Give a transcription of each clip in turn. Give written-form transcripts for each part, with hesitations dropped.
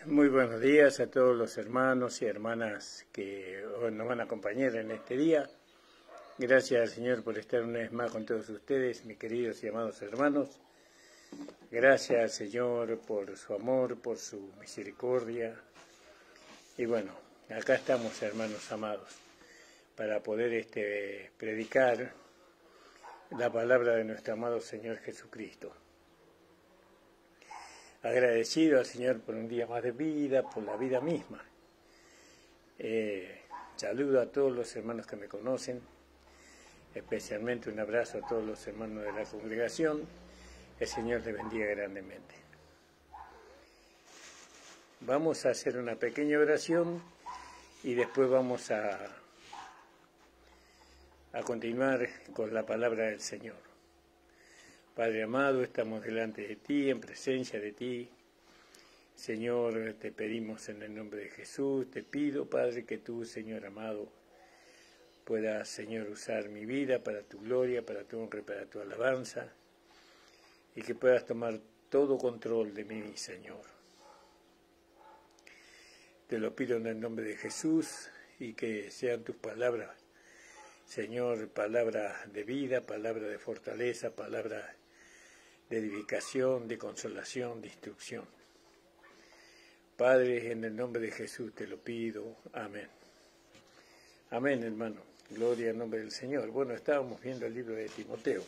Muy buenos días a todos los hermanos y hermanas que hoy nos van a acompañar en este día. Gracias al Señor por estar una vez más con todos ustedes, mis queridos y amados hermanos. Gracias al Señor por su amor, por su misericordia. Y bueno, acá estamos, hermanos amados, para poder predicar la palabra de nuestro amado Señor Jesucristo. Agradecido al Señor por un día más de vida, por la vida misma. Saludo a todos los hermanos que me conocen, especialmente un abrazo a todos los hermanos de la congregación. El Señor les bendiga grandemente. Vamos a hacer una pequeña oración y después vamos a continuar con la palabra del Señor. Padre amado, estamos delante de ti, en presencia de ti. Señor, te pedimos en el nombre de Jesús, te pido, Padre, que tú, Señor amado, puedas, Señor, usar mi vida para tu gloria, para tu honra y para tu alabanza, y que puedas tomar todo control de mí, Señor. Te lo pido en el nombre de Jesús, y que sean tus palabras, Señor, palabra de vida, palabra de fortaleza, palabra de edificación, de consolación, de instrucción. Padre, en el nombre de Jesús te lo pido. Amén. Amén, hermano. Gloria al nombre del Señor. Bueno, estábamos viendo el libro de Timoteo,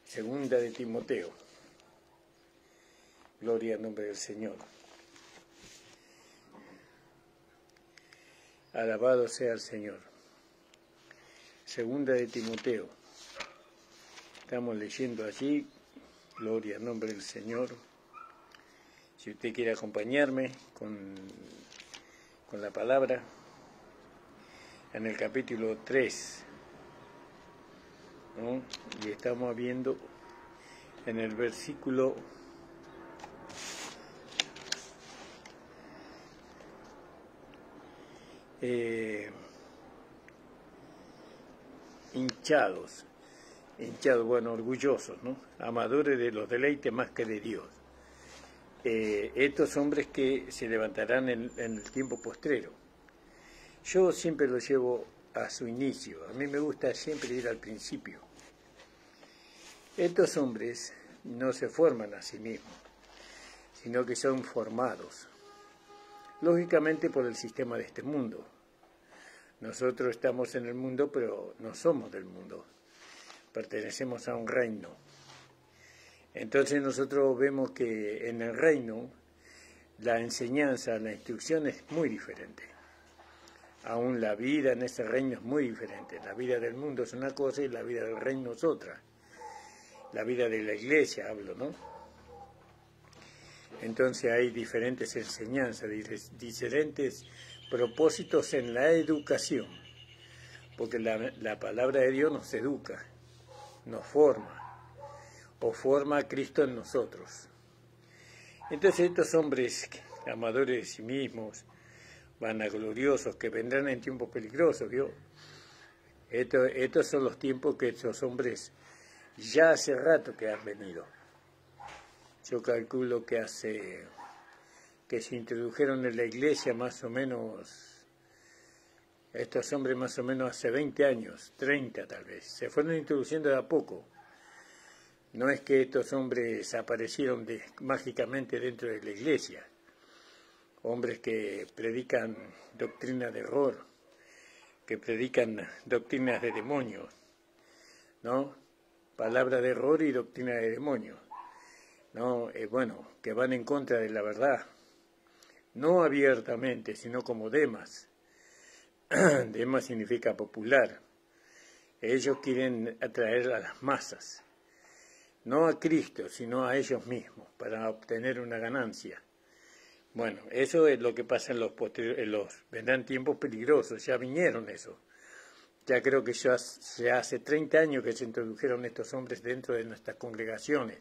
segunda de Timoteo. Gloria al nombre del Señor. Alabado sea el Señor. Segunda de Timoteo. Estamos leyendo allí. Gloria al nombre del Señor. Si usted quiere acompañarme con la palabra, en el capítulo 3, ¿no? Y estamos viendo en el versículo hinchados, bueno, orgullosos, ¿no? Amadores de los deleites más que de Dios. Estos hombres que se levantarán en el tiempo postrero. Yo siempre los llevo a su inicio. A mí me gusta siempre ir al principio. Estos hombres no se forman a sí mismos, sino que son formados, lógicamente, por el sistema de este mundo. Nosotros estamos en el mundo, pero no somos del mundo. Pertenecemos a un reino. Entonces nosotros vemos que en el reino la enseñanza, la instrucción es muy diferente. Aún la vida en ese reino es muy diferente. La vida del mundo es una cosa y la vida del reino es otra. La vida de la iglesia hablo, ¿no? Entonces hay diferentes enseñanzas, diferentes propósitos en la educación. Porque la palabra de Dios nos educa, nos forma, o forma a Cristo en nosotros. Entonces estos hombres amadores de sí mismos, vanagloriosos, que vendrán en tiempos peligrosos, ¿vio? Estos son los tiempos que estos hombres ya hace rato que han venido. Yo calculo que se introdujeron en la iglesia más o menos, estos hombres más o menos hace 20 años, 30 tal vez, se fueron introduciendo de a poco. No es que estos hombres aparecieron mágicamente dentro de la iglesia, hombres que predican doctrina de error, que predican doctrinas de demonios, ¿no? Palabra de error y doctrina de demonios, ¿no? Que van en contra de la verdad, no abiertamente, sino como Demas. Demas significa popular. Ellos quieren atraer a las masas, no a Cristo, sino a ellos mismos, para obtener una ganancia. Bueno, eso es lo que pasa en vendrán tiempos peligrosos, ya vinieron eso. Ya creo que ya hace 30 años que se introdujeron estos hombres dentro de nuestras congregaciones,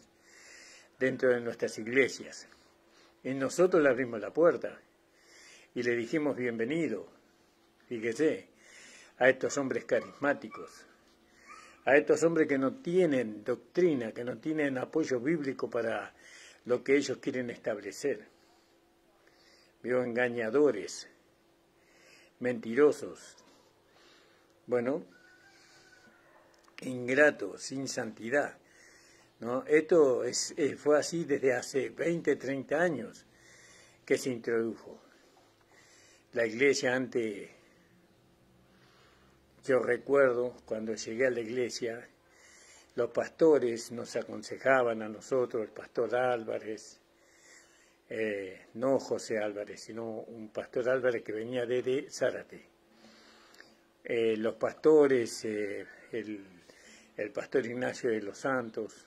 dentro de nuestras iglesias. Y nosotros le abrimos la puerta y le dijimos bienvenido, fíjese, a estos hombres carismáticos, a estos hombres que no tienen doctrina, que no tienen apoyo bíblico para lo que ellos quieren establecer. vio, engañadores, mentirosos, bueno, ingratos, sin santidad, ¿no? Esto fue así desde hace 20, 30 años que se introdujo. La iglesia antes, yo recuerdo cuando llegué a la iglesia, los pastores nos aconsejaban a nosotros, el pastor Álvarez, no José Álvarez, sino un pastor Álvarez que venía desde Zárate. Los pastores, el pastor Ignacio de los Santos,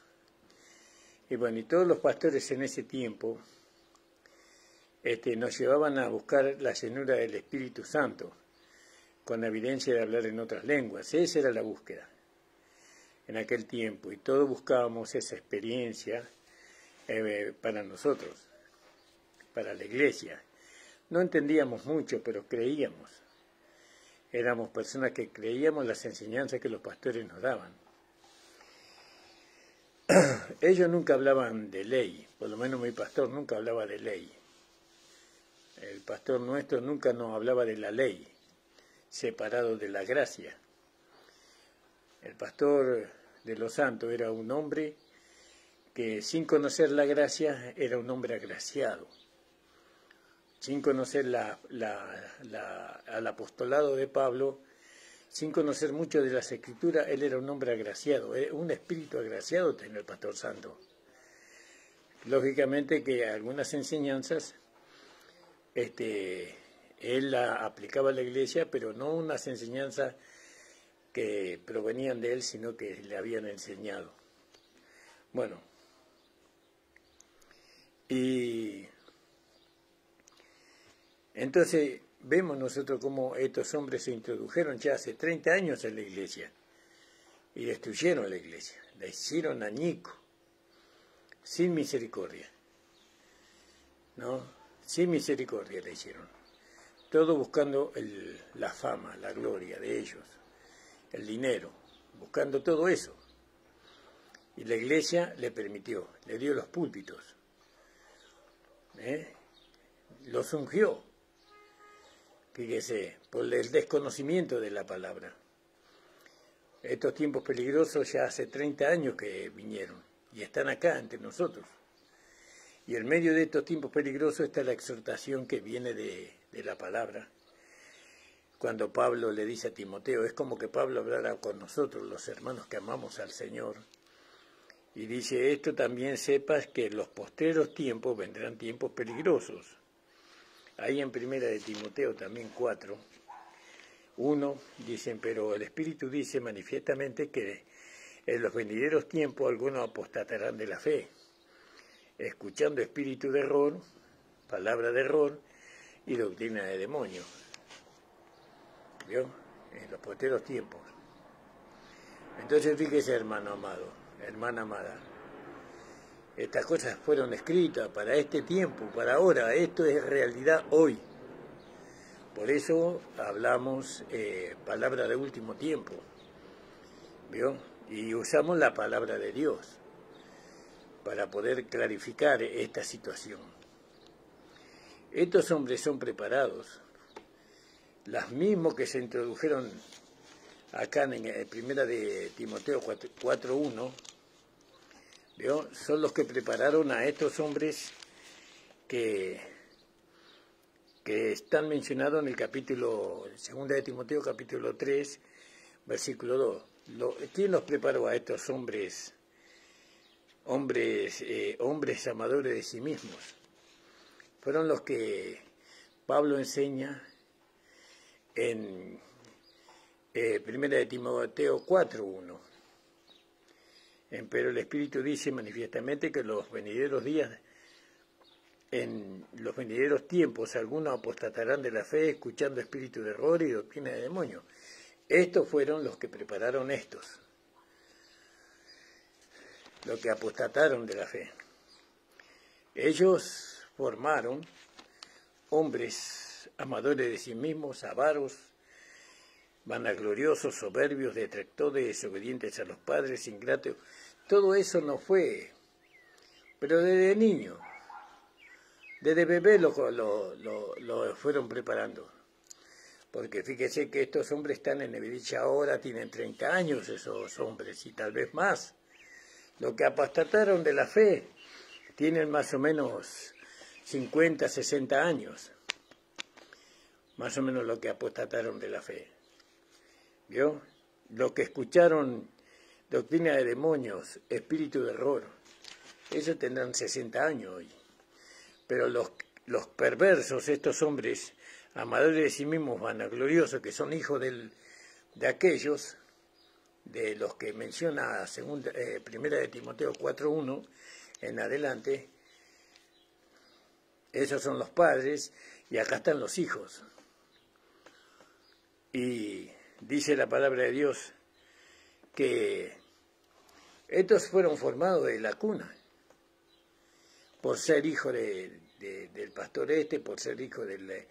y bueno, y todos los pastores en ese tiempo nos llevaban a buscar la llenura del Espíritu Santo, con la evidencia de hablar en otras lenguas. Esa era la búsqueda en aquel tiempo, y todos buscábamos esa experiencia para nosotros, para la iglesia. No entendíamos mucho, pero creíamos. Éramos personas que creíamos las enseñanzas que los pastores nos daban. Ellos nunca hablaban de ley, por lo menos mi pastor nunca hablaba de ley. El pastor nuestro nunca nos hablaba de la ley, separado de la gracia. El pastor de los santos era un hombre que sin conocer la gracia era un hombre agraciado. Sin conocer al apostolado de Pablo, sin conocer mucho de las Escrituras, él era un hombre agraciado, un espíritu agraciado tenía el pastor santo. Lógicamente que algunas enseñanzas él la aplicaba a la iglesia, pero no unas enseñanzas que provenían de él, sino que le habían enseñado. Bueno, y entonces vemos nosotros cómo estos hombres se introdujeron ya hace 30 años en la iglesia y destruyeron la iglesia, la hicieron añico, sin misericordia, ¿no? Sin misericordia la hicieron, todo buscando la fama, la gloria de ellos, el dinero, buscando todo eso. Y la iglesia le permitió, le dio los púlpitos, los ungió, fíjese, por el desconocimiento de la palabra. Estos tiempos peligrosos ya hace 30 años que vinieron y están acá entre nosotros. Y en medio de estos tiempos peligrosos está la exhortación que viene de la palabra. Cuando Pablo le dice a Timoteo, es como que Pablo hablara con nosotros, los hermanos que amamos al Señor, y dice, esto también sepas que en los postreros tiempos vendrán tiempos peligrosos. Ahí en primera de Timoteo también 4:1 dicen, pero el Espíritu dice manifiestamente que en los venideros tiempos algunos apostatarán de la fe, escuchando espíritu de error, palabra de error y doctrina de demonios. ¿Vio? En los postreros tiempos. Entonces fíjese, hermano amado, hermana amada, estas cosas fueron escritas para este tiempo, para ahora, esto es realidad hoy. Por eso hablamos palabra de último tiempo, ¿vio? Y usamos la palabra de Dios para poder clarificar esta situación. Estos hombres son preparados, los mismos que se introdujeron acá en primera de Timoteo 4:1, ¿vio? Son los que prepararon a estos hombres que están mencionados en el capítulo, segunda de Timoteo capítulo 3, versículo 2. ¿Quién los preparó a estos hombres amadores de sí mismos? Fueron los que Pablo enseña en primera de Timoteo 4:1. Pero el Espíritu dice manifiestamente que los venideros días, en los venideros tiempos, algunos apostatarán de la fe, escuchando espíritu de error y doctrina de demonios. Estos fueron los que prepararon estos, los que apostataron de la fe. Ellos formaron hombres amadores de sí mismos, avaros, vanagloriosos, soberbios, detractores, desobedientes a los padres, ingratos. Todo eso no fue, pero desde niño, Desde bebé lo fueron preparando. Porque fíjese que estos hombres están en evidencia ahora, tienen 30 años esos hombres y tal vez más. Lo que apostataron de la fe tienen más o menos 50, 60 años. Más o menos lo que apostataron de la fe. ¿Vio? Lo que escucharon doctrina de demonios, espíritu de error, ellos tendrán 60 años hoy. Pero los perversos, estos hombres amadores de sí mismos, vanagloriosos, que son hijos de aquellos, de los que menciona primera de Timoteo 4:1 en adelante, esos son los padres y acá están los hijos. Y dice la palabra de Dios que estos fueron formados de la cuna, por ser hijo del pastor por ser hijo del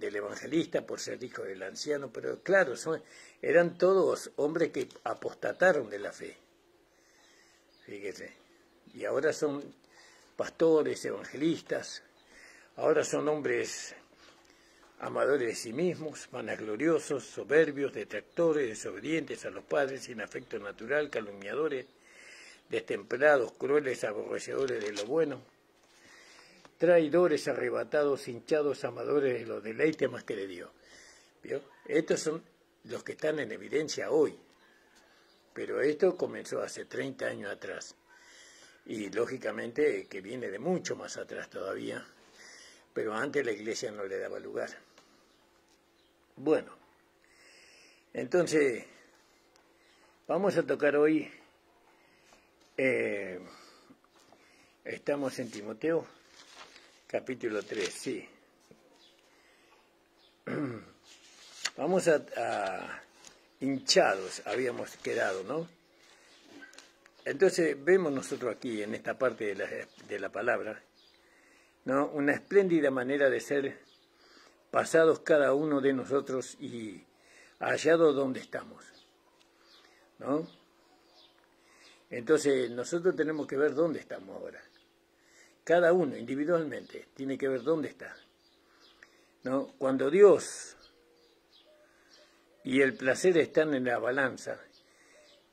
evangelista, por ser hijo del anciano, pero claro, eran todos hombres que apostataron de la fe, fíjese, y ahora son pastores, evangelistas, ahora son hombres amadores de sí mismos, vanagloriosos, soberbios, detractores, desobedientes a los padres, sin afecto natural, calumniadores, destemplados, crueles, aborrecedores de lo bueno, traidores, arrebatados, hinchados, amadores de los deleites más que de Dios. ¿Vio? Estos son los que están en evidencia hoy, pero esto comenzó hace 30 años atrás, y lógicamente que viene de mucho más atrás todavía, pero antes la iglesia no le daba lugar. Bueno, entonces vamos a tocar hoy, estamos en Timoteo, capítulo 3, sí. Vamos a hinchados, habíamos quedado, ¿no? Entonces vemos nosotros aquí, en esta parte de la palabra, ¿no? Una espléndida manera de ser pasados cada uno de nosotros y hallados donde estamos, ¿no? Entonces nosotros tenemos que ver dónde estamos ahora. Cada uno individualmente tiene que ver dónde está, ¿no? Cuando Dios y el placer están en la balanza,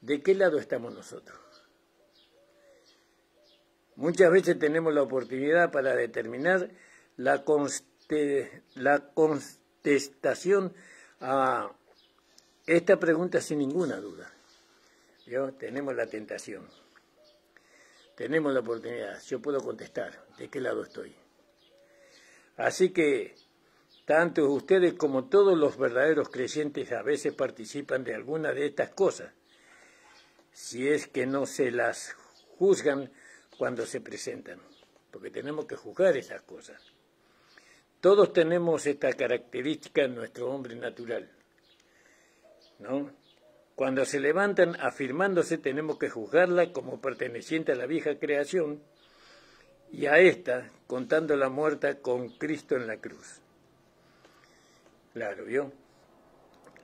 ¿de qué lado estamos nosotros? Muchas veces tenemos la oportunidad para determinar la contestación a esta pregunta sin ninguna duda. ¿Yo? Tenemos la tentación, tenemos la oportunidad, yo puedo contestar de qué lado estoy. Así que tanto ustedes como todos los verdaderos creyentes a veces participan de alguna de estas cosas, si es que no se las juzgan cuando se presentan, porque tenemos que juzgar esas cosas. Todos tenemos esta característica en nuestro hombre natural, ¿no? Cuando se levantan afirmándose, tenemos que juzgarla como perteneciente a la vieja creación y a esta contándola muerta con Cristo en la cruz. Claro, ¿vio?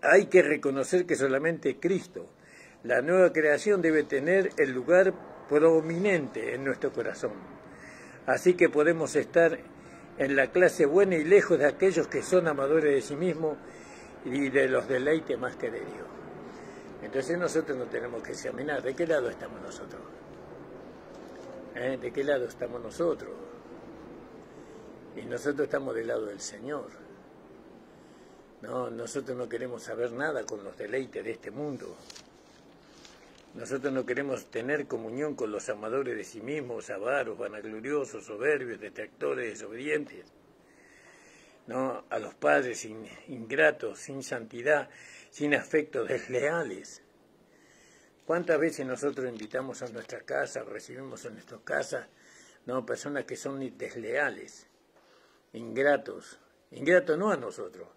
Hay que reconocer que solamente Cristo, la nueva creación, debe tener el lugar prominente en nuestro corazón. Así que podemos estar en la clase buena y lejos de aquellos que son amadores de sí mismos y de los deleites más que de Dios. Entonces nosotros nos tenemos que examinar de qué lado estamos nosotros. ¿De qué lado estamos nosotros? Y nosotros estamos del lado del Señor. No, nosotros no queremos saber nada con los deleites de este mundo. Nosotros no queremos tener comunión con los amadores de sí mismos, avaros, vanagloriosos, soberbios, detractores, desobedientes, ¿no? A los padres ingratos, sin santidad, sin afectos, desleales. ¿Cuántas veces nosotros invitamos a nuestra casa, recibimos en nuestras casas, ¿no? Personas que son desleales, ingratos no a nosotros,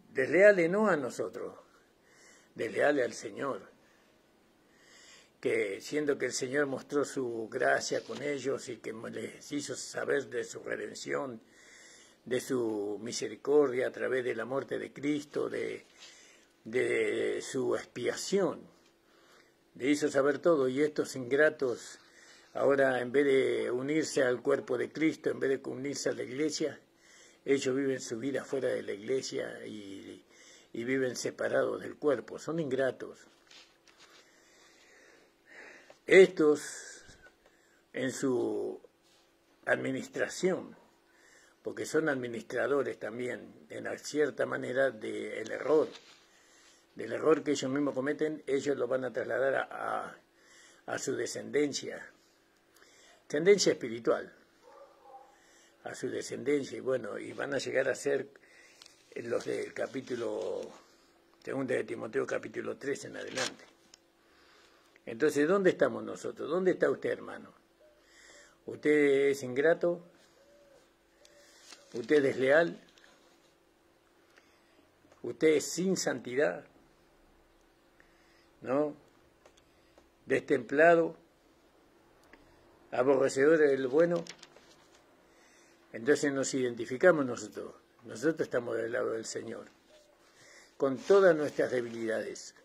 desleales no a nosotros, desleales al Señor, que siendo que el Señor mostró su gracia con ellos y que les hizo saber de su redención, de su misericordia a través de la muerte de Cristo, de su expiación, le hizo saber todo, y estos ingratos Ahora, en vez de unirse al cuerpo de Cristo, en vez de unirse a la iglesia, ellos viven su vida fuera de la iglesia y viven separados del cuerpo. Son ingratos. Estos, en su administración, porque son administradores también, en cierta manera, del error que ellos mismos cometen, ellos lo van a trasladar a su tendencia espiritual, a su descendencia, y bueno, y van a llegar a ser los del capítulo 2 de Timoteo, capítulo 3 en adelante. Entonces, ¿dónde estamos nosotros? ¿Dónde está usted, hermano? ¿Usted es ingrato? ¿Usted es desleal? ¿Usted es sin santidad? ¿No? ¿Destemplado? ¿Aborrecedor del bueno? Entonces nos identificamos nosotros. Nosotros estamos del lado del Señor. Con todas nuestras debilidades.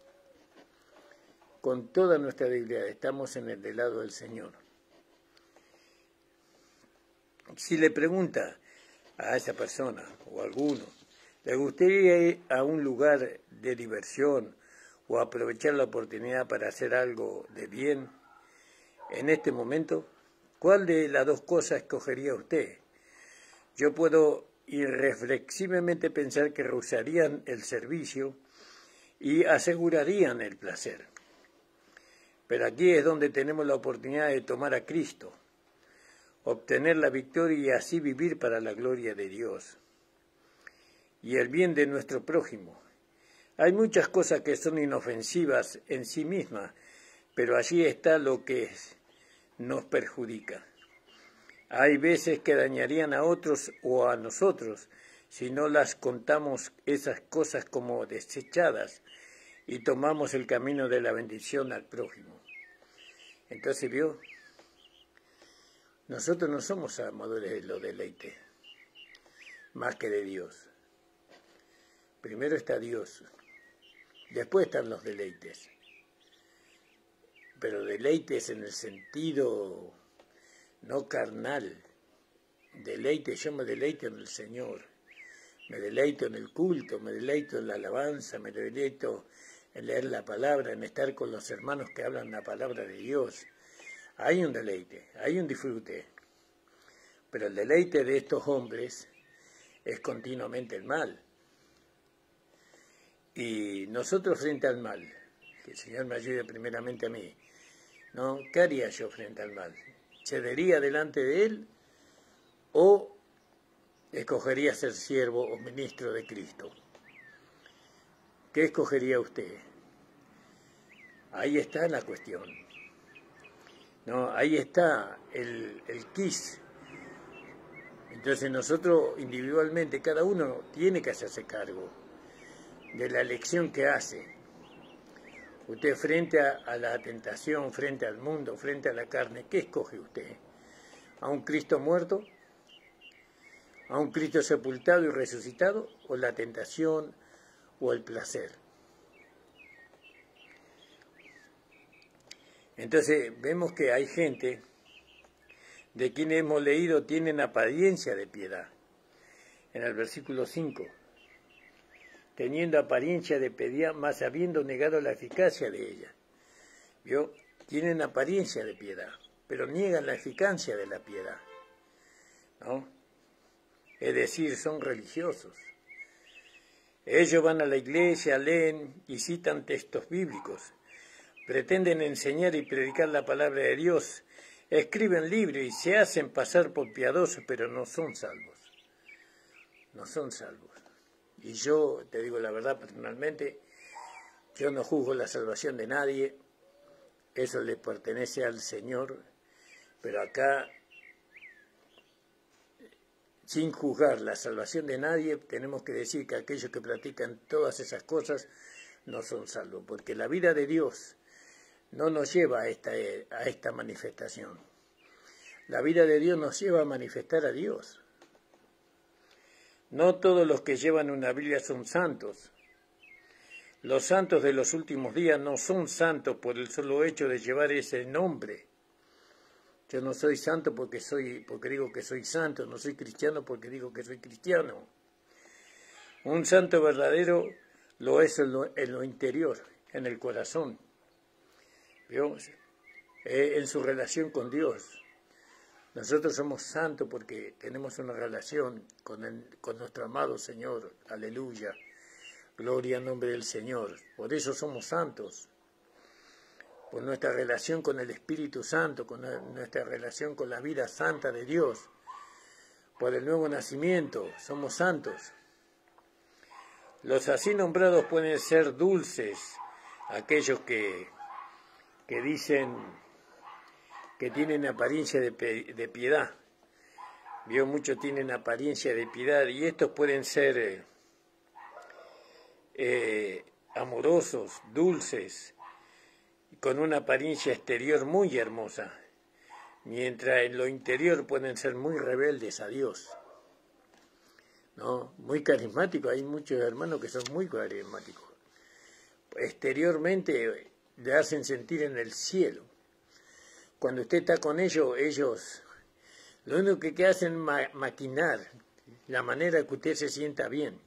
Con todas nuestras debilidades. Estamos del lado del Señor. Si le pregunta a esa persona o a alguno, ¿le gustaría ir a un lugar de diversión o aprovechar la oportunidad para hacer algo de bien en este momento? ¿Cuál de las dos cosas escogería usted? Yo puedo irreflexiblemente pensar que rehusarían el servicio y asegurarían el placer. Pero aquí es donde tenemos la oportunidad de tomar a Cristo, obtener la victoria y así vivir para la gloria de Dios y el bien de nuestro prójimo. Hay muchas cosas que son inofensivas en sí mismas, pero allí está lo que nos perjudica. Hay veces que dañarían a otros o a nosotros si no las contamos esas cosas como desechadas y tomamos el camino de la bendición al prójimo. Entonces, ¿vio? Nosotros no somos amadores de los deleites, más que de Dios. Primero está Dios, después están los deleites. Pero deleites en el sentido no carnal. Yo me deleito en el Señor. Me deleito en el culto, me deleito en la alabanza, me deleito en leer la palabra, en estar con los hermanos que hablan la palabra de Dios. Hay un deleite, hay un disfrute, pero el deleite de estos hombres es continuamente el mal. Y nosotros frente al mal, que el Señor me ayude primeramente a mí, ¿no? ¿Qué haría yo frente al mal? ¿Cedería delante de Él o escogería ser siervo o ministro de Cristo? ¿Qué escogería usted? Ahí está la cuestión. No, ahí está el quiz. Entonces nosotros individualmente, cada uno tiene que hacerse cargo de la elección que hace. Usted frente a la tentación, frente al mundo, frente a la carne, ¿qué escoge usted? ¿A un Cristo muerto? ¿A un Cristo sepultado y resucitado? ¿O la tentación o el placer? Entonces vemos que hay gente de quien hemos leído tienen apariencia de piedad. En el versículo 5, teniendo apariencia de piedad, mas habiendo negado la eficacia de ella. ¿Vio? Tienen apariencia de piedad, pero niegan la eficacia de la piedad, ¿no? Es decir, son religiosos. Ellos van a la iglesia, leen y citan textos bíblicos, pretenden enseñar y predicar la palabra de Dios, escriben libros y se hacen pasar por piadosos, pero no son salvos. No son salvos. Y yo, te digo la verdad personalmente, yo no juzgo la salvación de nadie, eso le pertenece al Señor, pero acá, sin juzgar la salvación de nadie, tenemos que decir que aquellos que practican todas esas cosas no son salvos, porque la vida de Dios no nos lleva a esta manifestación. La vida de Dios nos lleva a manifestar a Dios. No todos los que llevan una Biblia son santos. Los santos de los últimos días no son santos por el solo hecho de llevar ese nombre. Yo no soy santo porque digo que soy santo, no soy cristiano porque digo que soy cristiano. Un santo verdadero lo es en lo interior, en el corazón, ¿vio? En su relación con Dios. Nosotros somos santos porque tenemos una relación con nuestro amado Señor. Aleluya. Gloria al nombre del Señor. Por eso somos santos. Por nuestra relación con el Espíritu Santo, con nuestra relación con la vida santa de Dios. Por el nuevo nacimiento, somos santos. Los así nombrados pueden ser dulces, aquellos que dicen que tienen apariencia de piedad. Vio, muchos tienen apariencia de piedad y estos pueden ser amorosos, dulces, con una apariencia exterior muy hermosa, mientras en lo interior pueden ser muy rebeldes a Dios, ¿no? Muy carismáticos, hay muchos hermanos que son muy carismáticos. Exteriormente le hacen sentir en el cielo. Cuando usted está con ellos lo único que hacen es maquinar la manera que usted se sienta bien,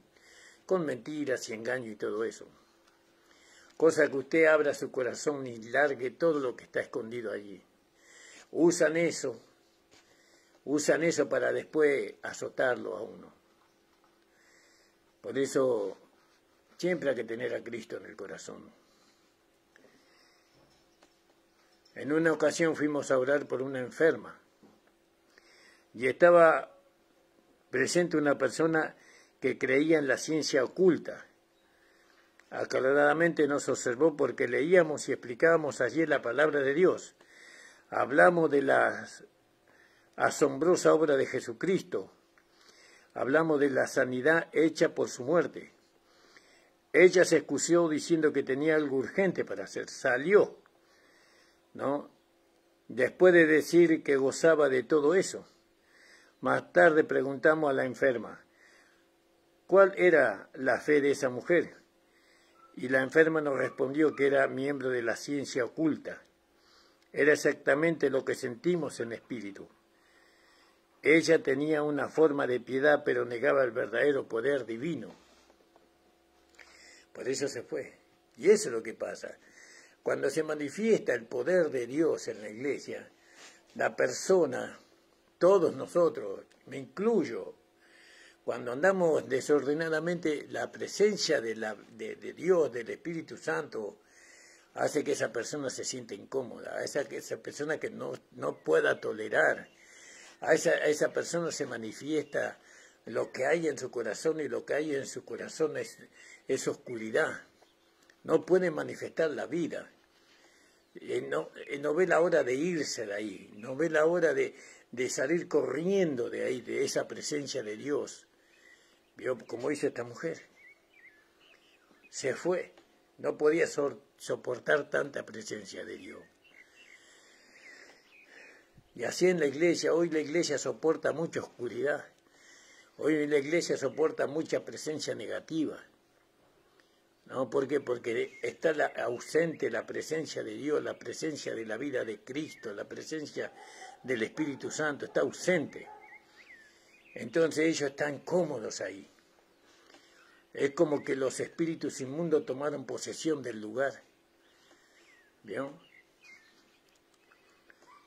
con mentiras y engaño y todo eso. Cosa que usted abra su corazón y largue todo lo que está escondido allí. Usan eso para después azotarlo a uno. Por eso siempre hay que tener a Cristo en el corazón. En una ocasión fuimos a orar por una enferma y estaba presente una persona que creía en la ciencia oculta. Aclaradamente nos observó porque leíamos y explicábamos allí la palabra de Dios. Hablamos de la asombrosa obra de Jesucristo. Hablamos de la sanidad hecha por su muerte. Ella se excusó diciendo que tenía algo urgente para hacer. Salió, ¿no? Después de decir que gozaba de todo eso. Más tarde preguntamos a la enferma, ¿cuál era la fe de esa mujer? Y la enferma nos respondió que era miembro de la ciencia oculta. Era exactamente lo que sentimos en espíritu. Ella tenía una forma de piedad, pero negaba el verdadero poder divino. Por eso se fue. Y eso es lo que pasa. Cuando se manifiesta el poder de Dios en la iglesia, la persona, todos nosotros, me incluyo, cuando andamos desordenadamente, la presencia de Dios, del Espíritu Santo, hace que esa persona se sienta incómoda, a esa persona que no pueda tolerar, a esa persona se manifiesta lo que hay en su corazón, y lo que hay en su corazón es oscuridad. No puede manifestar la vida. No ve la hora de irse de ahí, no ve la hora de salir corriendo de ahí, de esa presencia de Dios. ¿Vio como hizo esta mujer? Se fue, no podía soportar tanta presencia de Dios. Y así en la iglesia, hoy la iglesia soporta mucha oscuridad, hoy la iglesia soporta mucha presencia negativa. ¿No? ¿Por qué? Porque está ausente la presencia de Dios, la presencia de la vida de Cristo, la presencia del Espíritu Santo, está ausente. Entonces ellos están cómodos ahí. Es como que los espíritus inmundos tomaron posesión del lugar. ¿Vio?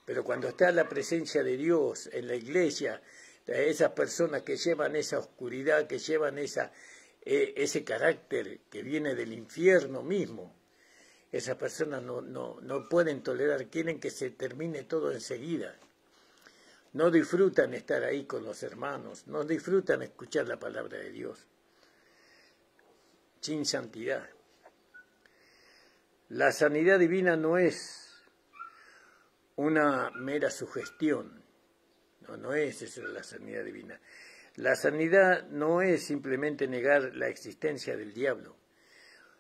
Pero cuando está la presencia de Dios en la iglesia, esas personas que llevan esa oscuridad, que llevan ese carácter que viene del infierno mismo, esas personas no pueden tolerar, quieren que se termine todo enseguida. No disfrutan estar ahí con los hermanos, no disfrutan escuchar la palabra de Dios. Sin santidad. La sanidad divina no es una mera sugestión, no es eso la sanidad divina. La sanidad no es simplemente negar la existencia del diablo.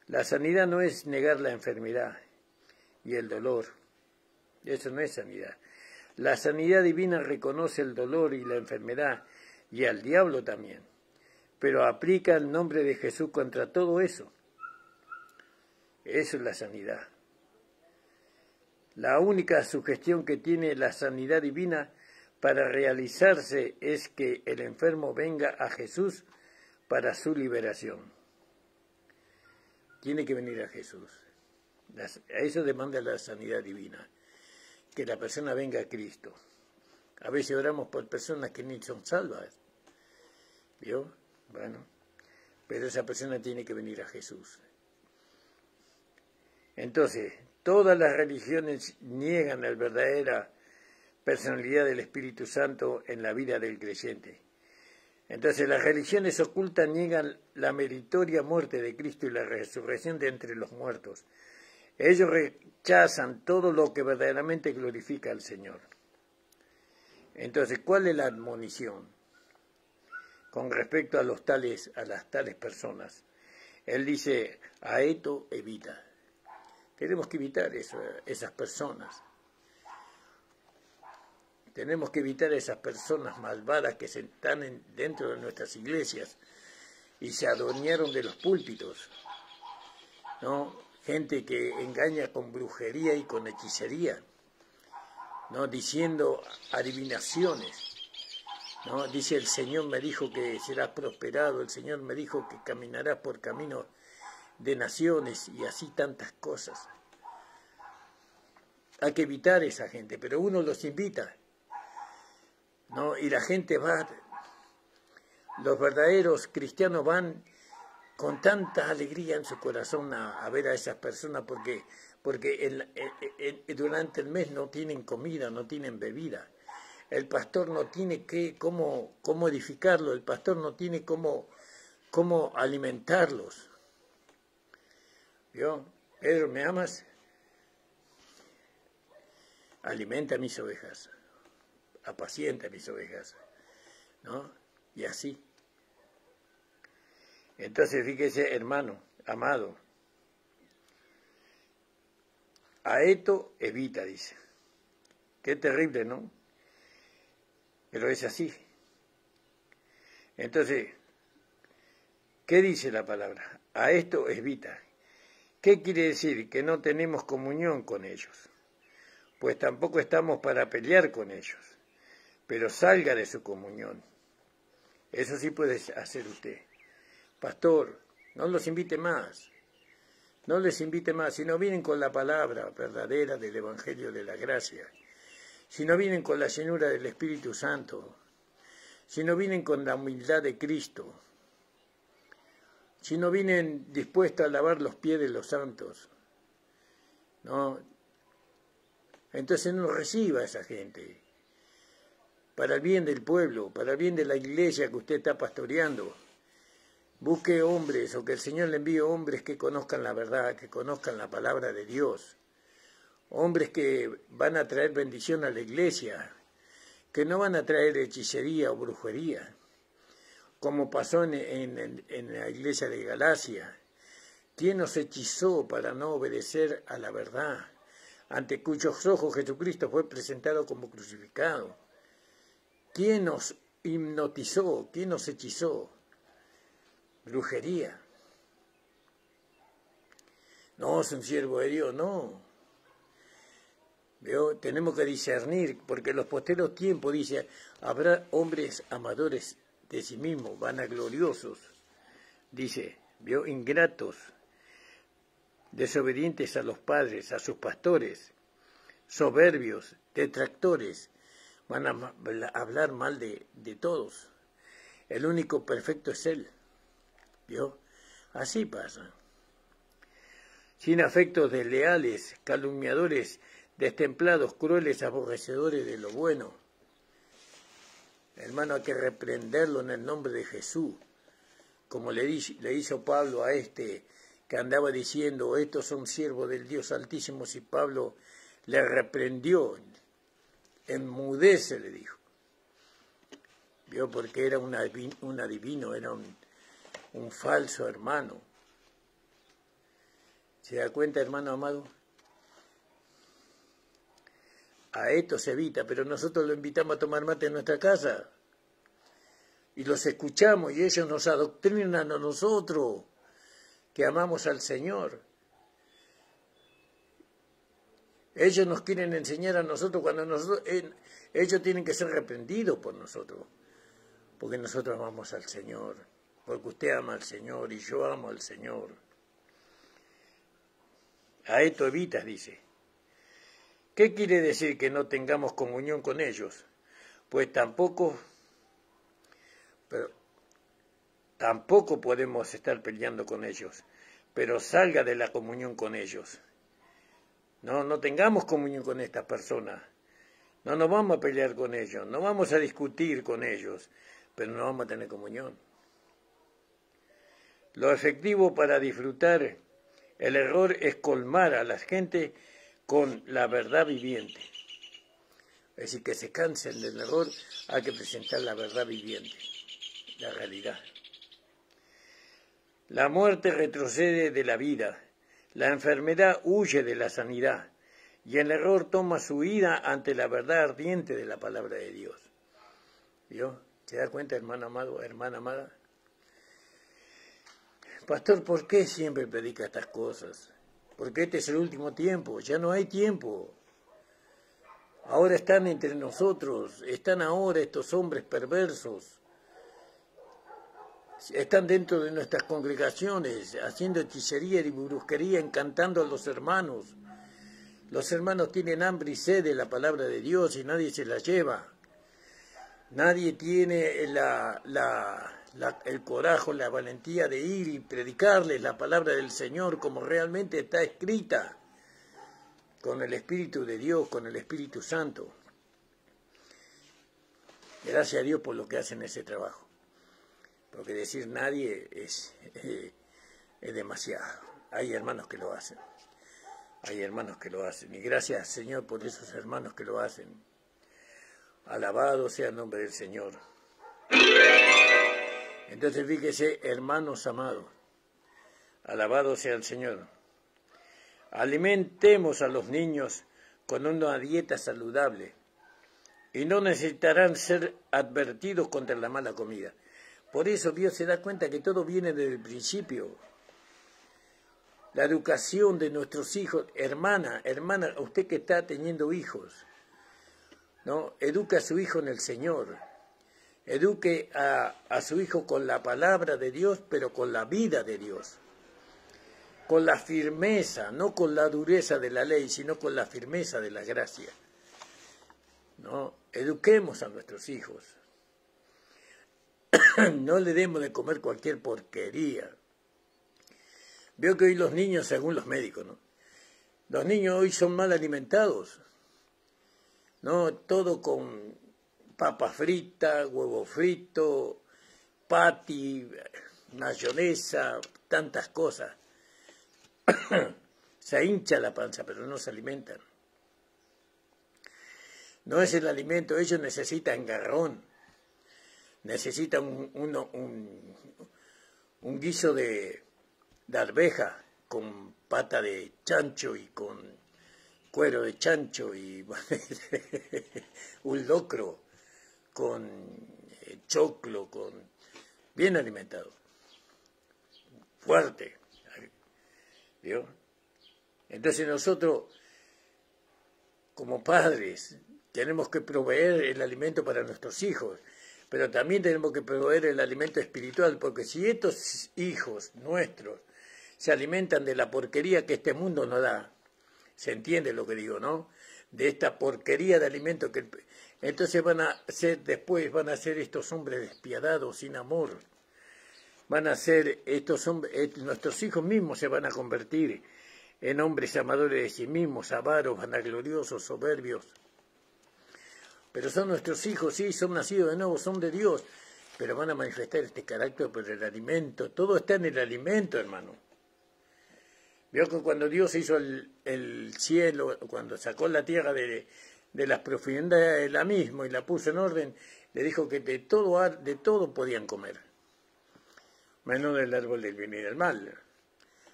La sanidad no es negar la enfermedad y el dolor. Eso no es sanidad. La sanidad divina reconoce el dolor y la enfermedad y al diablo también, pero aplica el nombre de Jesús contra todo eso. Eso es la sanidad. La única sugestión que tiene la sanidad divina para realizarse es que el enfermo venga a Jesús para su liberación. Tiene que venir a Jesús. A eso demanda la sanidad divina, que la persona venga a Cristo. A veces oramos por personas que ni son salvas, ¿vio? Bueno, pero esa persona tiene que venir a Jesús. Entonces, todas las religiones niegan la verdadera personalidad del Espíritu Santo en la vida del creyente. Entonces, las religiones ocultas niegan la meritoria muerte de Cristo y la resurrección de entre los muertos. Ellos rechazan todo lo que verdaderamente glorifica al Señor. Entonces, ¿cuál es la admonición con respecto a las tales personas? Él dice, aeto evita. Tenemos que evitar esas personas. Tenemos que evitar esas personas malvadas que se están dentro de nuestras iglesias y se adueñaron de los púlpitos, ¿no? Gente que engaña con brujería y con hechicería, ¿no? Diciendo adivinaciones, ¿no? Dice, el Señor me dijo que serás prosperado, el Señor me dijo que caminarás por caminos de naciones y así tantas cosas. Hay que evitar esa gente, pero uno los invita, ¿no? Y la gente va, los verdaderos cristianos van con tanta alegría en su corazón a ver a esas personas porque durante el mes no tienen comida, no tienen bebida. El pastor no tiene cómo edificarlo, el pastor no tiene cómo alimentarlos. ¿Vio? Pedro, ¿me amas? Alimenta mis ovejas, apacienta mis ovejas, ¿no? Y así. Entonces, fíjese, hermano, amado, aeto evita, dice. Qué terrible, ¿no? Pero es así. Entonces, ¿qué dice la palabra? A esto evita. ¿Qué quiere decir? Que no tenemos comunión con ellos. Pues tampoco estamos para pelear con ellos. Pero salga de su comunión. Eso sí puede hacer usted. Pastor, no los invite más. No les invite más. Si no vienen con la palabra verdadera del Evangelio de la Gracia. Si no vienen con la llenura del Espíritu Santo. Si no vienen con la humildad de Cristo. Si no vienen dispuestos a lavar los pies de los santos. No. Entonces no reciba a esa gente. Para el bien del pueblo, para el bien de la iglesia que usted está pastoreando. Busque hombres, o que el Señor le envíe hombres que conozcan la verdad, que conozcan la palabra de Dios. Hombres que van a traer bendición a la iglesia, que no van a traer hechicería o brujería, como pasó en la iglesia de Galacia. ¿Quién nos hechizó para no obedecer a la verdad? Ante cuyos ojos Jesucristo fue presentado como crucificado. ¿Quién nos hipnotizó? ¿Quién nos hechizó? Brujería. No, es un siervo de Dios, no. ¿Veo? Tenemos que discernir, porque en los posteros tiempos, dice, habrá hombres amadores de sí mismos, vanagloriosos, dice, ¿vio? Ingratos, desobedientes a los padres, a sus pastores, soberbios, detractores, van a hablar mal de todos. El único perfecto es Él. ¿Vio? Así pasa. Sin afectos desleales, calumniadores, destemplados, crueles, aborrecedores de lo bueno. Hermano, hay que reprenderlo en el nombre de Jesús. Como le hizo Pablo a este que andaba diciendo, estos son siervos del Dios Altísimo, y Pablo le reprendió, enmudece, le dijo. Vio, porque era un adivino, era un falso hermano. ¿Se da cuenta, hermano amado? A esto se evita, pero nosotros lo invitamos a tomar mate en nuestra casa. Y los escuchamos y ellos nos adoctrinan a nosotros, que amamos al Señor. Ellos nos quieren enseñar a nosotros cuando ellos tienen que ser reprendidos por nosotros, porque nosotros amamos al Señor, porque usted ama al Señor y yo amo al Señor. A esto evitas, dice. ¿Qué quiere decir que no tengamos comunión con ellos? Pues tampoco podemos estar peleando con ellos, pero salga de la comunión con ellos. No tengamos comunión con estas personas. No nos vamos a pelear con ellos, no vamos a discutir con ellos, pero no vamos a tener comunión. Lo efectivo para disfrutar el error es colmar a la gente con la verdad viviente. Es decir, que se cansen del error, hay que presentar la verdad viviente, la realidad. La muerte retrocede de la vida, la enfermedad huye de la sanidad, y el error toma su huida ante la verdad ardiente de la palabra de Dios. ¿Vio? ¿Se da cuenta, hermano amado, hermana amada? Pastor, ¿por qué siempre predica estas cosas? Porque este es el último tiempo, ya no hay tiempo. Ahora están entre nosotros, están ahora estos hombres perversos. Están dentro de nuestras congregaciones, haciendo hechicería y brujería, encantando a los hermanos. Los hermanos tienen hambre y sed de la palabra de Dios y nadie se la lleva. Nadie tiene el coraje, la valentía de ir y predicarles la palabra del Señor como realmente está escrita, con el Espíritu de Dios, con el Espíritu Santo. Gracias a Dios por lo que hacen ese trabajo. Porque decir nadie es demasiado. Hay hermanos que lo hacen. Hay hermanos que lo hacen. Y gracias, Señor, por esos hermanos que lo hacen. Alabado sea el nombre del Señor. Entonces fíjese, hermanos amados, alabado sea el Señor. Alimentemos a los niños con una dieta saludable y no necesitarán ser advertidos contra la mala comida. Por eso Dios se da cuenta que todo viene desde el principio. La educación de nuestros hijos, hermana, usted que está teniendo hijos, ¿no? Eduque a su hijo en el Señor. Eduque a su hijo con la palabra de Dios, pero con la vida de Dios. Con la firmeza, no con la dureza de la ley, sino con la firmeza de la gracia. ¿No? Eduquemos a nuestros hijos. No le demos de comer cualquier porquería. Veo que hoy los niños, según los médicos, ¿no? Los niños hoy son mal alimentados, ¿no? Todo con papa frita, huevo frito, patty, mayonesa, tantas cosas. Se hincha la panza, pero no se alimentan. No es el alimento, ellos necesitan garrón, necesitan un guiso de arveja con pata de chancho y con cuero de chancho y un locro con choclo, bien alimentado, fuerte. ¿Vio? Entonces nosotros, como padres, tenemos que proveer el alimento para nuestros hijos, pero también tenemos que proveer el alimento espiritual, porque si estos hijos nuestros se alimentan de la porquería que este mundo nos da, se entiende lo que digo, ¿no? De esta porquería de alimento entonces después van a ser estos hombres despiadados, sin amor. Van a ser estos hombres, nuestros hijos mismos se van a convertir en hombres amadores de sí mismos, avaros, vanagloriosos, soberbios. Pero son nuestros hijos, sí, son nacidos de nuevo, son de Dios, pero van a manifestar este carácter por el alimento. Todo está en el alimento, hermano. Veo que cuando Dios hizo el cielo, cuando sacó la tierra de las profundidades del abismo y la puso en orden, le dijo que de todo podían comer, menos del árbol del bien y del mal.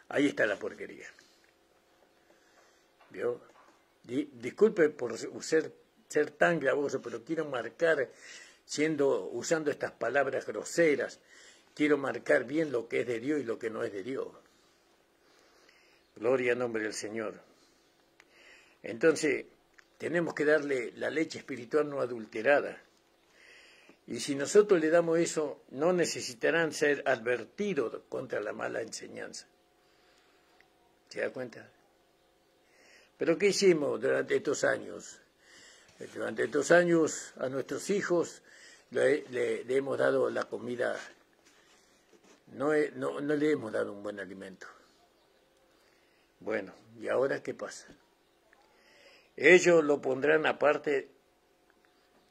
Ahí está la porquería. ¿Vio? Disculpe por ser tan gravoso, pero quiero marcar, usando estas palabras groseras, quiero marcar bien lo que es de Dios y lo que no es de Dios. Gloria al nombre del Señor. Entonces, tenemos que darle la leche espiritual no adulterada. Y si nosotros le damos eso, no necesitarán ser advertidos contra la mala enseñanza. ¿Se da cuenta? Pero ¿qué hicimos durante estos años? Durante estos años a nuestros hijos le hemos dado la comida, no le hemos dado un buen alimento. Bueno, ¿y ahora qué pasa? Ellos lo pondrán aparte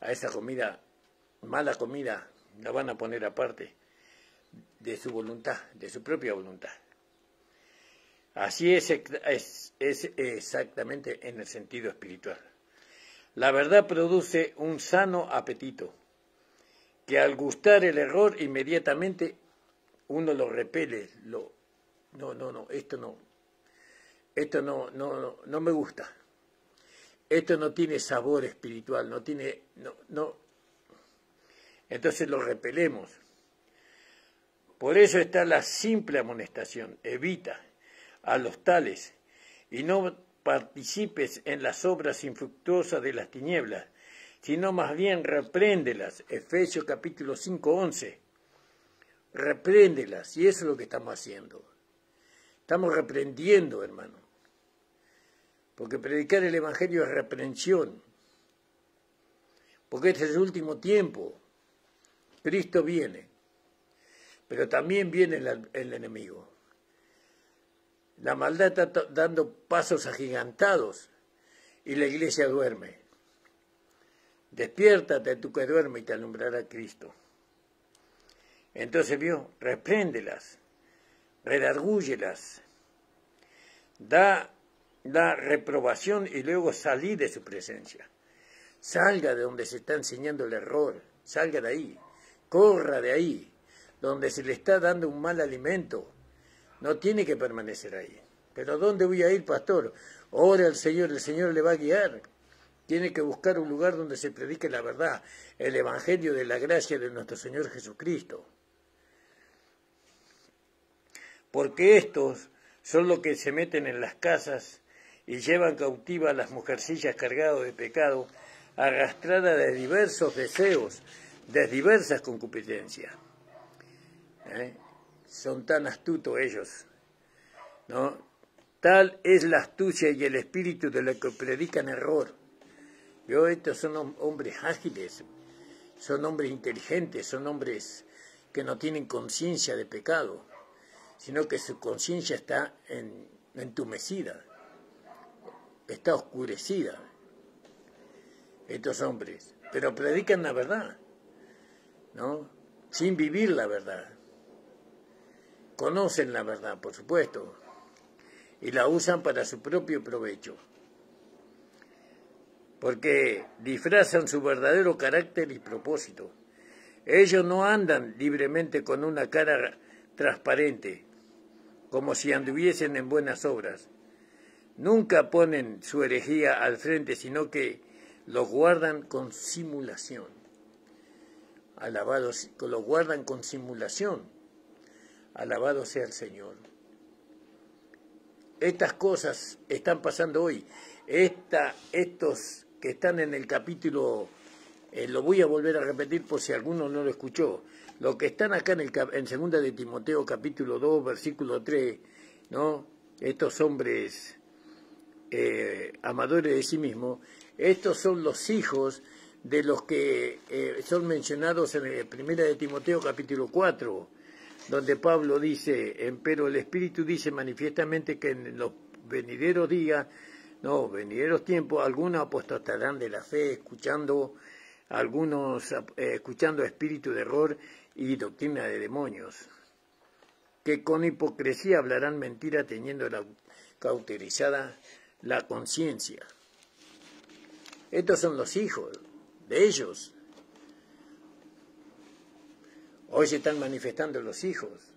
a esa comida, mala comida, la van a poner aparte de su voluntad, de su propia voluntad. Así es exactamente en el sentido espiritual. La verdad produce un sano apetito, que al gustar el error inmediatamente uno lo repele, esto no me gusta, esto no tiene sabor espiritual, entonces lo repelemos. Por eso está la simple amonestación: evita a los tales y no participes en las obras infructuosas de las tinieblas, sino más bien repréndelas. Efesios capítulo 5, 11. Repréndelas, y eso es lo que estamos haciendo. Estamos reprendiendo, hermano. Porque predicar el Evangelio es reprensión. Porque este es el último tiempo. Cristo viene. Pero también viene el enemigo. La maldad está dando pasos agigantados y la iglesia duerme. Despiértate tú que duerme y te alumbrará Cristo. Entonces, repréndelas, redargúyelas, da la reprobación y luego salí de su presencia. Salga de donde se está enseñando el error, salga de ahí, corra de ahí, donde se le está dando un mal alimento. No tiene que permanecer ahí. ¿Pero dónde voy a ir, pastor? Ora al Señor, el Señor le va a guiar. Tiene que buscar un lugar donde se predique la verdad, el Evangelio de la gracia de nuestro Señor Jesucristo. Porque estos son los que se meten en las casas y llevan cautivas a las mujercillas cargadas de pecado, arrastradas de diversos deseos, de diversas concupiscencias. Son tan astutos ellos, ¿no? Tal es la astucia y el espíritu de los que predican error. Estos son hombres ágiles, son hombres inteligentes, son hombres que no tienen conciencia de pecado, sino que su conciencia está entumecida, está oscurecida. Estos hombres, pero predican la verdad, ¿no? Sin vivir la verdad. Conocen la verdad, por supuesto, y la usan para su propio provecho, porque disfrazan su verdadero carácter y propósito. Ellos no andan libremente con una cara transparente, como si anduviesen en buenas obras. Nunca ponen su herejía al frente, sino que lo guardan con simulación. Alabados, lo guardan con simulación. Alabado sea el Señor. Estas cosas están pasando hoy. Estos que están en el capítulo, lo voy a volver a repetir por si alguno no lo escuchó. Los que están acá en 2 de Timoteo capítulo 2, versículo 3, ¿no? Estos hombres amadores de sí mismos, estos son los hijos de los que son mencionados en 1 de Timoteo capítulo 4, donde Pablo dice: pero el Espíritu dice manifiestamente que en los venideros días, venideros tiempos, algunos apostatarán de la fe, escuchando espíritu de error y doctrina de demonios, que con hipocresía hablarán mentira, teniendo cauterizada la conciencia. Estos son los hijos de ellos. Hoy se están manifestando los hijos.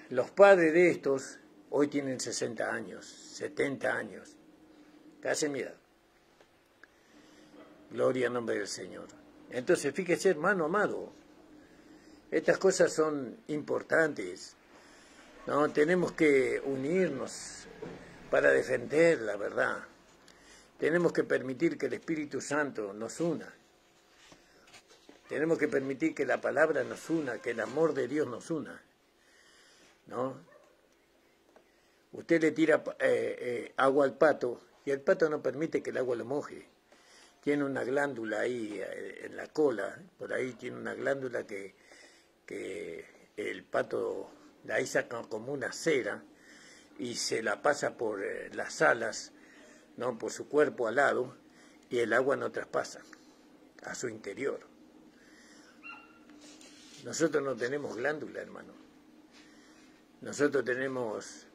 Los padres de estos hoy tienen 60 años, 70 años. Casi mi edad. Gloria al nombre del Señor. Entonces, fíjese, hermano amado, estas cosas son importantes. No, tenemos que unirnos para defender la verdad. Tenemos que permitir que el Espíritu Santo nos una. Tenemos que permitir que la palabra nos una, que el amor de Dios nos una, ¿no? Usted le tira agua al pato y el pato no permite que el agua lo moje. Tiene una glándula ahí en la cola, por ahí tiene una glándula que el pato de ahí saca como una cera y se la pasa por las alas, ¿no? Por su cuerpo alado, y el agua no traspasa a su interior. Nosotros no tenemos glándula, hermano. Nosotros tenemos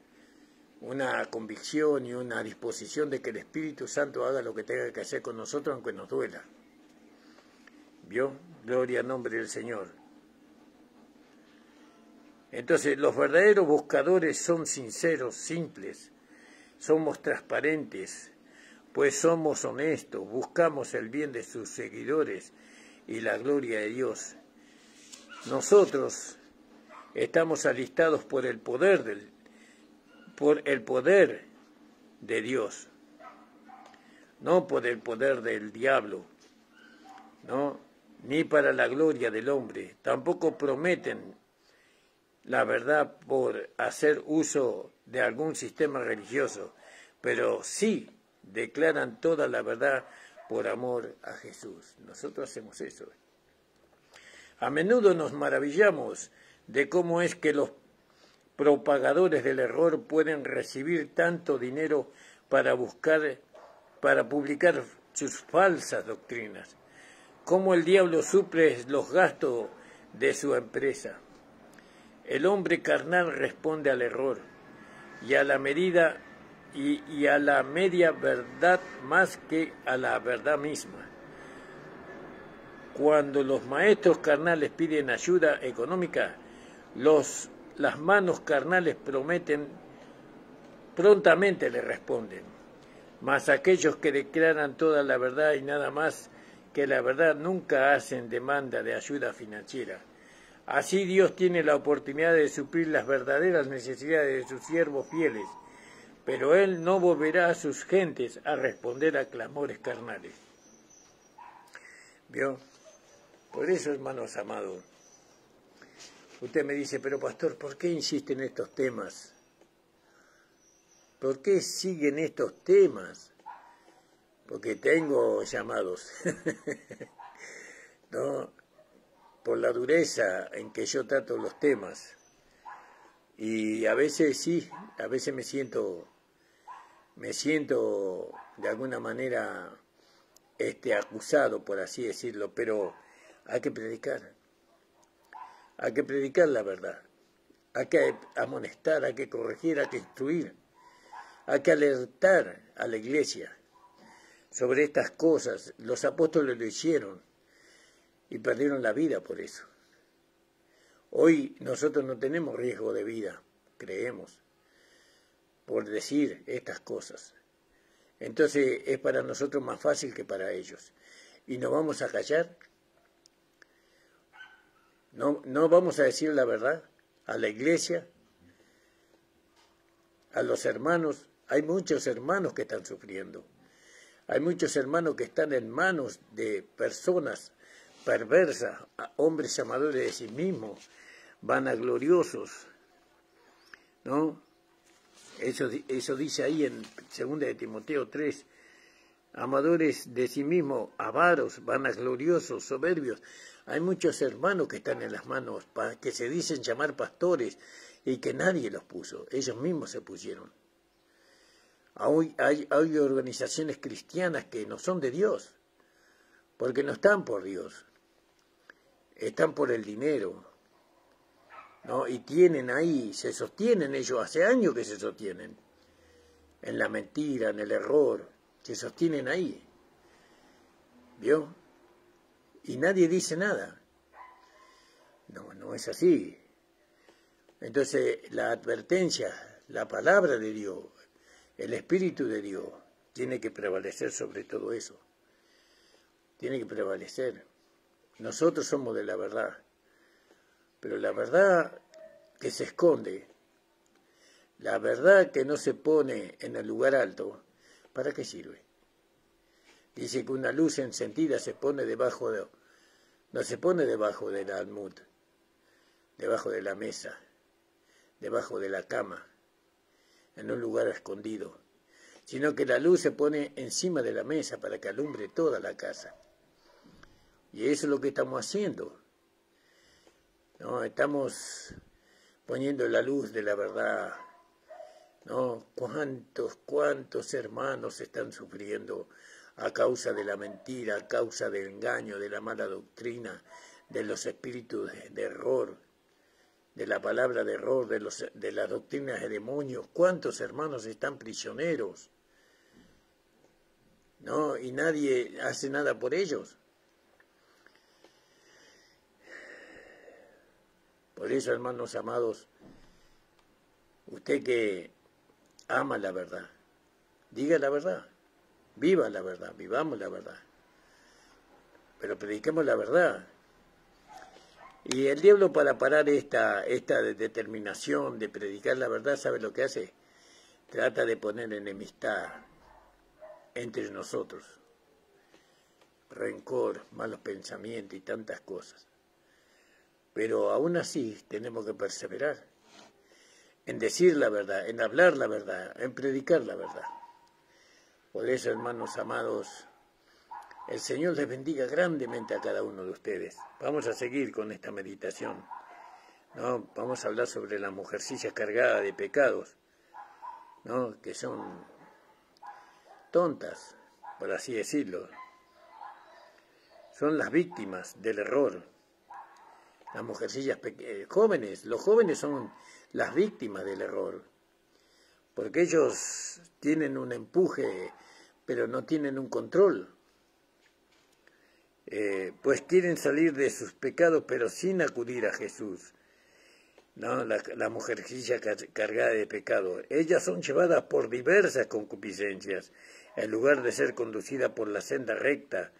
una convicción y una disposición de que el Espíritu Santo haga lo que tenga que hacer con nosotros, aunque nos duela. ¿Vio? Gloria al nombre del Señor. Entonces, los verdaderos buscadores son sinceros, simples, somos transparentes, pues somos honestos, buscamos el bien de sus seguidores y la gloria de Dios. Nosotros estamos alistados por el poder de Dios, no por el poder del diablo, ¿no? Ni para la gloria del hombre. Tampoco prometen la verdad por hacer uso de algún sistema religioso, pero sí declaran toda la verdad por amor a Jesús. Nosotros hacemos eso. A menudo nos maravillamos de cómo es que los propagadores del error pueden recibir tanto dinero para publicar sus falsas doctrinas. Cómo el diablo suple los gastos de su empresa. El hombre carnal responde al error y a la medida y a la media verdad más que a la verdad misma. Cuando los maestros carnales piden ayuda económica, las manos carnales prontamente le responden. Mas aquellos que declaran toda la verdad y nada más que la verdad nunca hacen demanda de ayuda financiera. Así Dios tiene la oportunidad de suplir las verdaderas necesidades de sus siervos fieles, pero Él no volverá a sus gentes a responder a clamores carnales. ¿Vio? Por eso, hermanos amados, usted me dice, pero pastor, ¿por qué insisten en estos temas? ¿Por qué siguen estos temas? Porque tengo llamados, ¿no? Por la dureza en que yo trato los temas. Y a veces sí, a veces me siento de alguna manera acusado, por así decirlo, pero hay que predicar la verdad, hay que amonestar, hay que corregir, hay que instruir, hay que alertar a la iglesia sobre estas cosas. Los apóstoles lo hicieron y perdieron la vida por eso. Hoy nosotros no tenemos riesgo de vida, creemos, por decir estas cosas. Entonces es para nosotros más fácil que para ellos. ¿Y nos vamos a callar? ¿No vamos a decir la verdad a la iglesia, a los hermanos? Hay muchos hermanos que están sufriendo. Hay muchos hermanos que están en manos de personas perversas, hombres amadores de sí mismos, vanagloriosos, ¿no? Eso dice ahí en 2 de Timoteo 3, amadores de sí mismos, avaros, vanagloriosos, soberbios. Hay muchos hermanos que están en las manos, que se dicen llamar pastores y que nadie los puso, ellos mismos se pusieron. Hay organizaciones cristianas que no son de Dios, porque no están por Dios, están por el dinero, ¿no? Y tienen ahí, se sostienen ellos, hace años que se sostienen, en la mentira, en el error, se sostienen ahí, ¿vio? Y nadie dice nada. No es así. Entonces, la advertencia, la palabra de Dios, el Espíritu de Dios, tiene que prevalecer sobre todo eso. Tiene que prevalecer. Nosotros somos de la verdad, pero la verdad que se esconde, la verdad que no se pone en el lugar alto, ¿para qué sirve? Dice que una luz encendida se pone no se pone debajo del almud, debajo de la mesa, debajo de la cama, en un lugar escondido, sino que la luz se pone encima de la mesa para que alumbre toda la casa. Y eso es lo que estamos haciendo, ¿no? Estamos poniendo la luz de la verdad, ¿no? ¿Cuántos hermanos están sufriendo a causa de la mentira, a causa del engaño, de la mala doctrina, de los espíritus de error, de la palabra de error, de las doctrinas de demonios? ¿Cuántos hermanos están prisioneros? ¿No? Y nadie hace nada por ellos. Por eso, hermanos amados, usted que ama la verdad, diga la verdad, viva la verdad, vivamos la verdad, pero prediquemos la verdad. Y el diablo, para parar esta determinación de predicar la verdad, ¿sabe lo que hace? Trata de poner enemistad entre nosotros, rencor, malos pensamientos y tantas cosas. Pero aún así tenemos que perseverar en decir la verdad, en hablar la verdad, en predicar la verdad. Por eso, hermanos amados, el Señor les bendiga grandemente a cada uno de ustedes. Vamos a seguir con esta meditación, ¿no? Vamos a hablar sobre las mujercillas cargadas de pecados, ¿no? Que son tontas, por así decirlo. Son las víctimas del error. Las mujercillas jóvenes, los jóvenes son las víctimas del error, porque ellos tienen un empuje, pero no tienen un control. Pues quieren salir de sus pecados, pero sin acudir a Jesús, ¿no? La mujercilla cargada de pecado. Ellas son llevadas por diversas concupiscencias, en lugar de ser conducidas por la senda recta,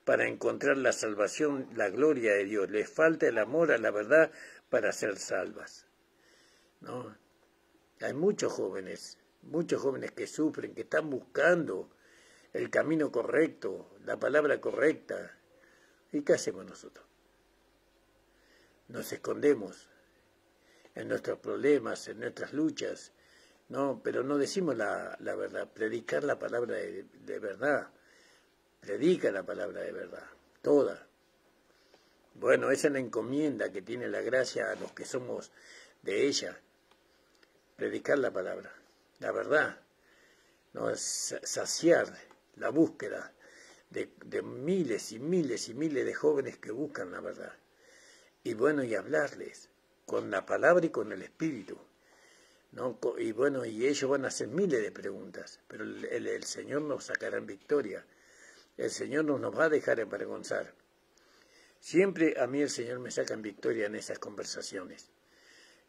para encontrar la salvación, la gloria de Dios. Les falta el amor a la verdad para ser salvas, ¿no? Hay muchos jóvenes que sufren, que están buscando el camino correcto, la palabra correcta. ¿Y qué hacemos nosotros? Nos escondemos en nuestros problemas, en nuestras luchas, ¿no? Pero no decimos la verdad. Predicar la palabra de verdad. Predica la palabra de verdad, toda. Bueno, esa es la encomienda que tiene la gracia a los que somos de ella. Predicar la palabra, la verdad, ¿no? Es saciar la búsqueda de miles y miles y miles de jóvenes que buscan la verdad. Y bueno, y hablarles con la palabra y con el espíritu, ¿no? Y bueno, y ellos van a hacer miles de preguntas, pero el Señor nos sacará en victoria. El Señor no nos va a dejar avergonzar. Siempre a mí el Señor me saca en victoria en esas conversaciones.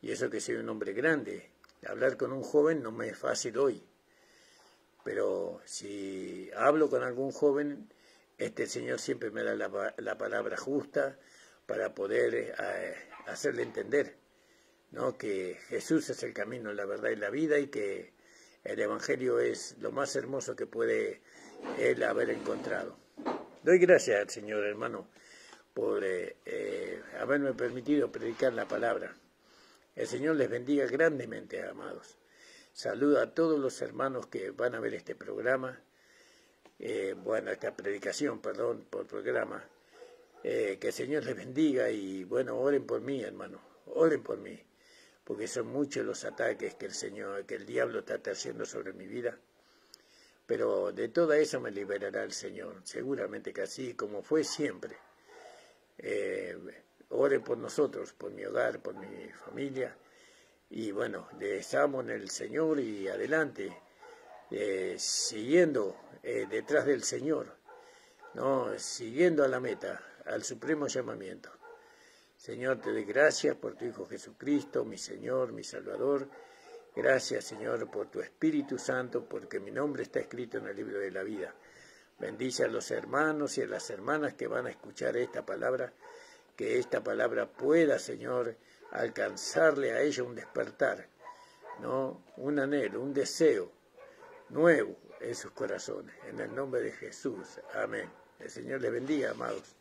Y eso que soy un hombre grande, hablar con un joven no me es fácil hoy. Pero si hablo con algún joven, el Señor siempre me da la palabra justa para poder hacerle entender, ¿no? Que Jesús es el camino, la verdad y la vida, y que el Evangelio es lo más hermoso que puede él haber encontrado. Doy gracias al Señor, hermano, por haberme permitido predicar la palabra. El Señor les bendiga grandemente, amados. Saludo a todos los hermanos que van a ver este programa, esta predicación, perdón, por programa. Que el Señor les bendiga y, bueno, oren por mí, hermano, oren por mí, porque son muchos los ataques que el diablo está haciendo sobre mi vida. Pero de todo eso me liberará el Señor, seguramente que así como fue siempre. Oren por nosotros, por mi hogar, por mi familia, y bueno, deseamos en el Señor y adelante, siguiendo detrás del Señor, ¿no? Siguiendo a la meta, al supremo llamamiento. Señor, te doy gracias por tu Hijo Jesucristo, mi Señor, mi Salvador. Gracias, Señor, por tu Espíritu Santo, porque mi nombre está escrito en el libro de la vida. Bendice a los hermanos y a las hermanas que van a escuchar esta palabra, que esta palabra pueda, Señor, alcanzarle a ellos un despertar, ¿no? Un anhelo, un deseo nuevo en sus corazones. En el nombre de Jesús. Amén. El Señor les bendiga, amados.